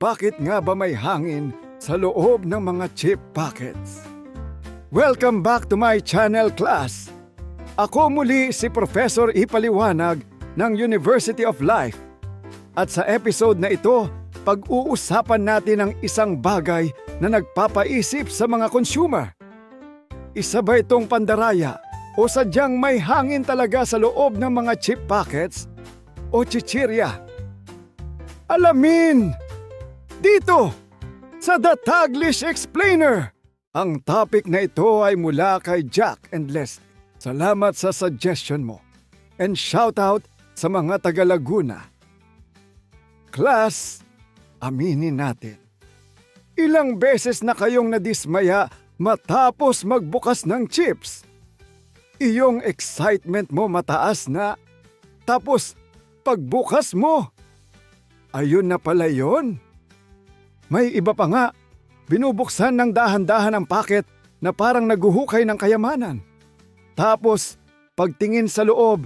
bakit nga ba may hangin sa loob ng mga chip packets? Welcome back to my channel, class! Ako muli si Professor Ipaliwanag ng University of Life. At sa episode na ito, pag-uusapan natin ang isang bagay na nagpapaisip sa mga consumer. Isa ba itong pandaraya o sadyang may hangin talaga sa loob ng mga chip packets o chichirya? Alamin! Dito! Sa The Taglish Explainer! Ang topic na ito ay mula kay Jack and Leslie. Salamat sa suggestion mo. And shout out sa mga taga Laguna. Class, aminin natin. Ilang beses na kayong nadismaya matapos magbukas ng chips? Iyong excitement mo mataas na, tapos pagbukas mo, ayun na pala yun. May iba pa nga, binubuksan ng dahan-dahan ang packet na parang naguhukay ng kayamanan. Tapos, pagtingin sa loob,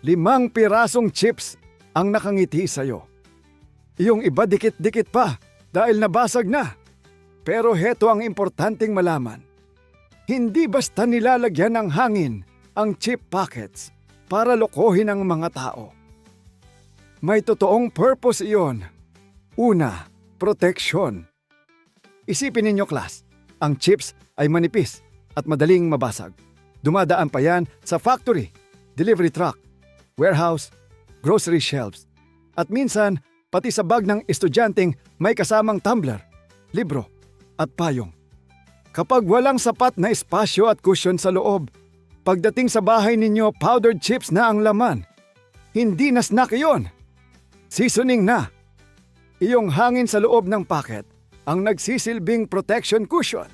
5 pirasong chips ang nakangiti sa'yo. Iyong iba dikit-dikit pa dahil nabasag na. Pero heto ang importanteng malaman. Hindi basta nilalagyan ng hangin ang chip packets para lokohin ang mga tao. May totoong purpose iyon. Una, protection. Isipin ninyo, class, ang chips ay manipis at madaling mabasag. Dumadaan pa yan sa factory, delivery truck, warehouse, grocery shelves, at minsan pati sa bag ng estudyanteng may kasamang tumbler, libro, at payong. Kapag walang sapat na espasyo at cushion sa loob, pagdating sa bahay ninyo powdered chips na ang laman. Hindi na snack iyon. Seasoning na. Iyong hangin sa loob ng packet ang nagsisilbing protection cushion.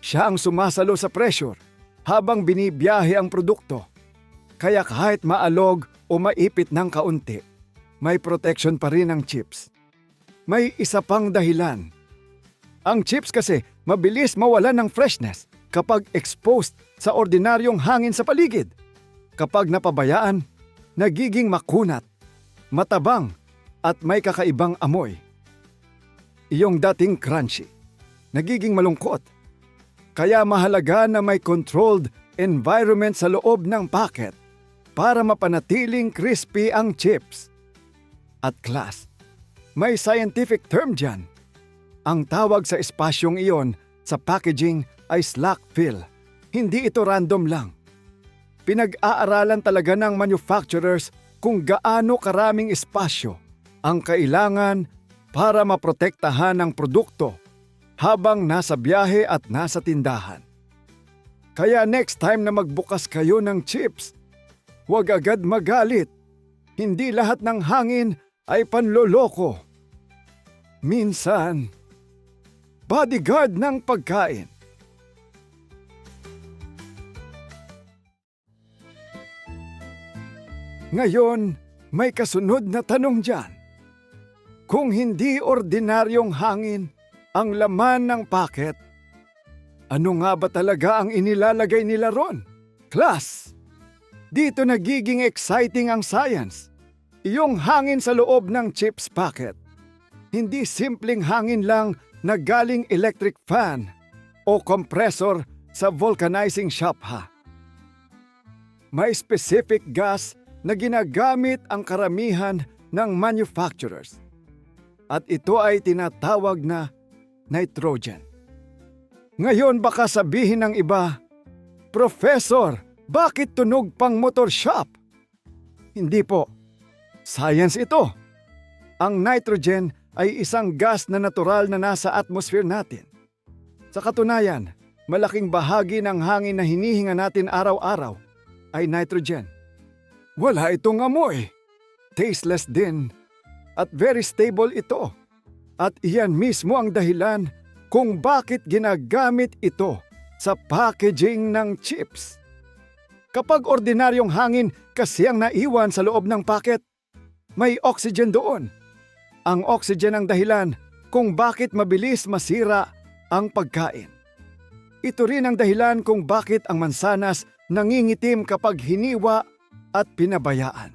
Siya ang sumasalo sa pressure habang binibiyahe ang produkto. Kaya kahit maalog o maipit ng kaunti, may protection pa rin ang chips. May isa pang dahilan. Ang chips kasi mabilis mawalan ng freshness kapag exposed sa ordinaryong hangin sa paligid. Kapag napabayaan, nagiging makunat, matabang at may kakaibang amoy. Iyong dating crunchy, nagiging malungkot. Kaya mahalaga na may controlled environment sa loob ng packet para mapanatiling crispy ang chips. At class, may scientific term dyan. Ang tawag sa espasyong iyon sa packaging ay slack fill. Hindi ito random lang. Pinag-aaralan talaga ng manufacturers kung gaano karaming espasyo ang kailangan para maprotektahan ang produkto habang nasa biyahe at nasa tindahan. Kaya next time na magbukas kayo ng chips, huwag agad magalit. Hindi lahat ng hangin ay panloloko. Minsan, bodyguard ng pagkain. Ngayon, may kasunod na tanong dyan. Kung hindi ordinaryong hangin ang laman ng packet, ano nga ba talaga ang inilalagay nila ron? Class, dito nagiging exciting ang science. Iyong hangin sa loob ng chips packet. Hindi simpleng hangin lang na galing electric fan o compressor sa vulcanizing shop ha. May specific gas na ginagamit ang karamihan ng manufacturers. At ito ay tinatawag na nitrogen. Ngayon baka sabihin ng iba, Professor, bakit tunog pang motor shop? Hindi po. Science ito. Ang nitrogen ay isang gas na natural na nasa atmosphere natin. Sa katunayan, malaking bahagi ng hangin na hinihinga natin araw-araw ay nitrogen. Wala itong amoy. Tasteless din. At very stable ito. At iyan mismo ang dahilan kung bakit ginagamit ito sa packaging ng chips. Kapag ordinaryong hangin kasi ang naiwan sa loob ng packet, may oxygen doon. Ang oxygen ang dahilan kung bakit mabilis masira ang pagkain. Ito rin ang dahilan kung bakit ang mansanas nangingitim kapag hiniwa at pinabayaan.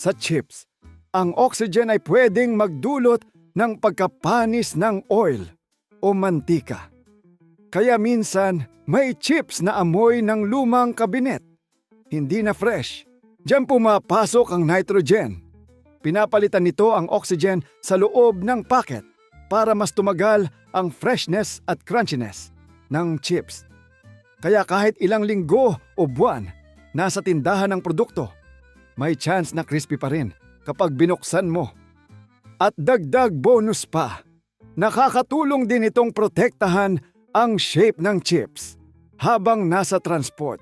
Sa chips, ang oxygen ay pwedeng magdulot ng pagkapanis ng oil o mantika. Kaya minsan may chips na amoy ng lumang kabinet, hindi na fresh. Diyan pumapasok ang nitrogen. Pinapalitan nito ang oxygen sa loob ng packet para mas tumagal ang freshness at crunchiness ng chips. Kaya kahit ilang linggo o buwan nasa tindahan ng produkto, may chance na crispy pa rin kapag binuksan mo. At dagdag bonus pa, nakakatulong din itong protektahan ang shape ng chips habang nasa transport.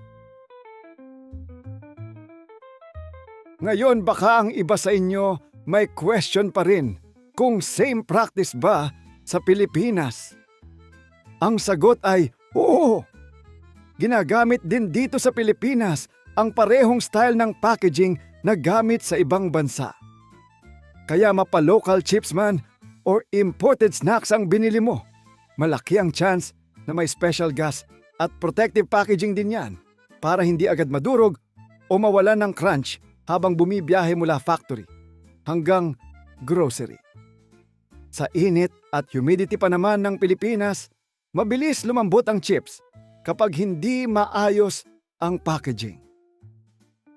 Ngayon baka ang iba sa inyo may question pa rin kung same practice ba sa Pilipinas. Ang sagot ay oo. Ginagamit din dito sa Pilipinas ang parehong style ng packaging na gamit sa ibang bansa. Kaya mapa-local chips man or imported snacks ang binili mo, malaki ang chance na may special gas at protective packaging din yan para hindi agad madurog o mawalan ng crunch habang bumibiyahe mula factory hanggang grocery. Sa init at humidity pa naman ng Pilipinas, mabilis lumambot ang chips kapag hindi maayos ang packaging.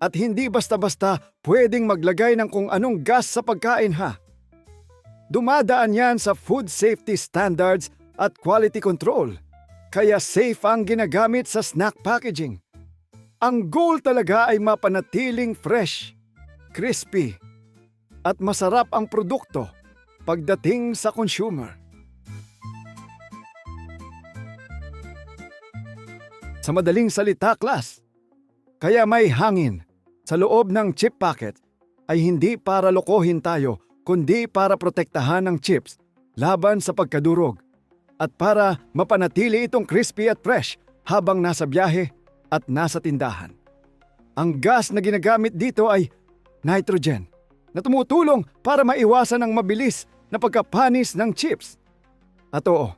At hindi basta-basta pwedeng maglagay ng kung anong gas sa pagkain ha. Dumadaan yan sa food safety standards at quality control, kaya safe ang ginagamit sa snack packaging. Ang goal talaga ay mapanatiling fresh, crispy, at masarap ang produkto pagdating sa consumer. Sa madaling salita, class, kaya may hangin sa loob ng chip packet ay hindi para lokohin tayo, kundi para protektahan ang chips laban sa pagkadurog at para mapanatili itong crispy at fresh habang nasa biyahe at nasa tindahan. Ang gas na ginagamit dito ay nitrogen na tumutulong para maiwasan ang mabilis na pagkapanis ng chips. At oo,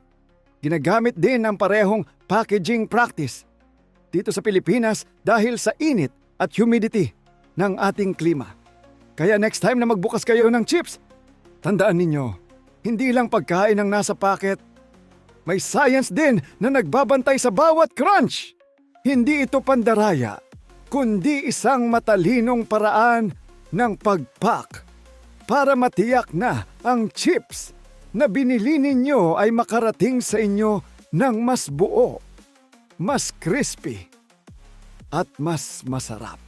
ginagamit din ang parehong packaging practice dito sa Pilipinas dahil sa init at humidity ng ating klima. Kaya next time na magbukas kayo ng chips, tandaan ninyo, hindi lang pagkain ang nasa packet, may science din na nagbabantay sa bawat crunch. Hindi ito pandaraya, kundi isang matalinong paraan ng pagpack para matiyak na ang chips na binili ninyo ay makarating sa inyo ng mas buo, mas crispy, at mas masarap.